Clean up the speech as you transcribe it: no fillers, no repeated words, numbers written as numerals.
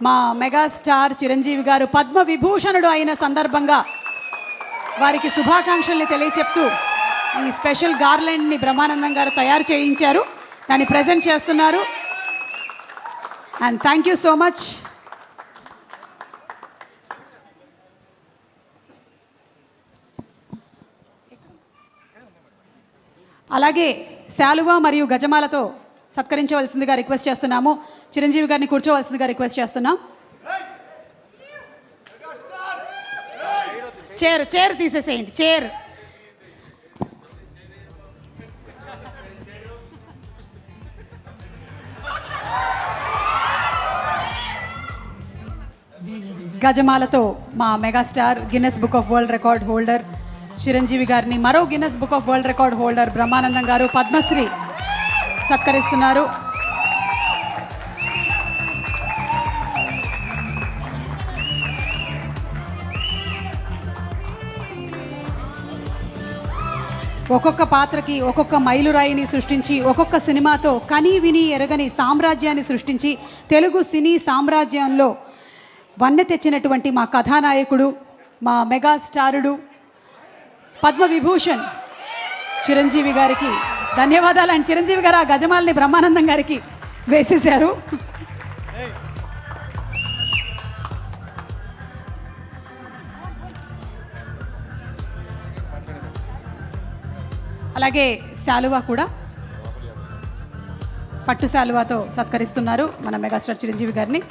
మా మెగాస్టార్ చిరంజీవి గారు పద్మ విభూషణుడు అయిన సందర్భంగా వారికి శుభాకాంక్షల్ని తెలియచెప్తూ ఈ స్పెషల్ గార్లెండ్ని బ్రహ్మానందం గారు తయారు చేయించారు, దాన్ని ప్రజెంట్ చేస్తున్నారు. And thank you so much. అలాగే శాలువా మరియు గజమాలతో సత్కరించవలసిందిగా రిక్వెస్ట్ చేస్తున్నాము. చిరంజీవి గారిని కూర్చోవలసిందిగా రిక్వెస్ట్ చేస్తున్నాం. చైర్ తీసేసేయండి. చైర్ గజమాలతో మా megastar Guinness book of world record holder Chiranjeevi గారిని మరో Guinness book of world record holder Brahmanandam గారు పద్మశ్రీ సత్కరిస్తున్నారు. ఒక్కొక్క పాత్రకి ఒక్కొక్క మైలురాయిని సృష్టించి ఒక్కొక్క సినిమాతో కని విని ఎరగని సామ్రాజ్యాన్ని సృష్టించి తెలుగు సినీ సామ్రాజ్యంలో వన్నె తెచ్చినటువంటి మా కథానాయకుడు, మా మెగాస్టారుడు, పద్మవిభూషణ్ చిరంజీవి గారికి ధన్యవాదాలు. అండ్ చిరంజీవి గారు ఆ గజమాలని బ్రహ్మానందం గారికి వేసేశారు. అలాగే శాలువా కూడా పట్టు శాలువాతో సత్కరిస్తున్నారు మన మెగాస్టార్ చిరంజీవి గారిని.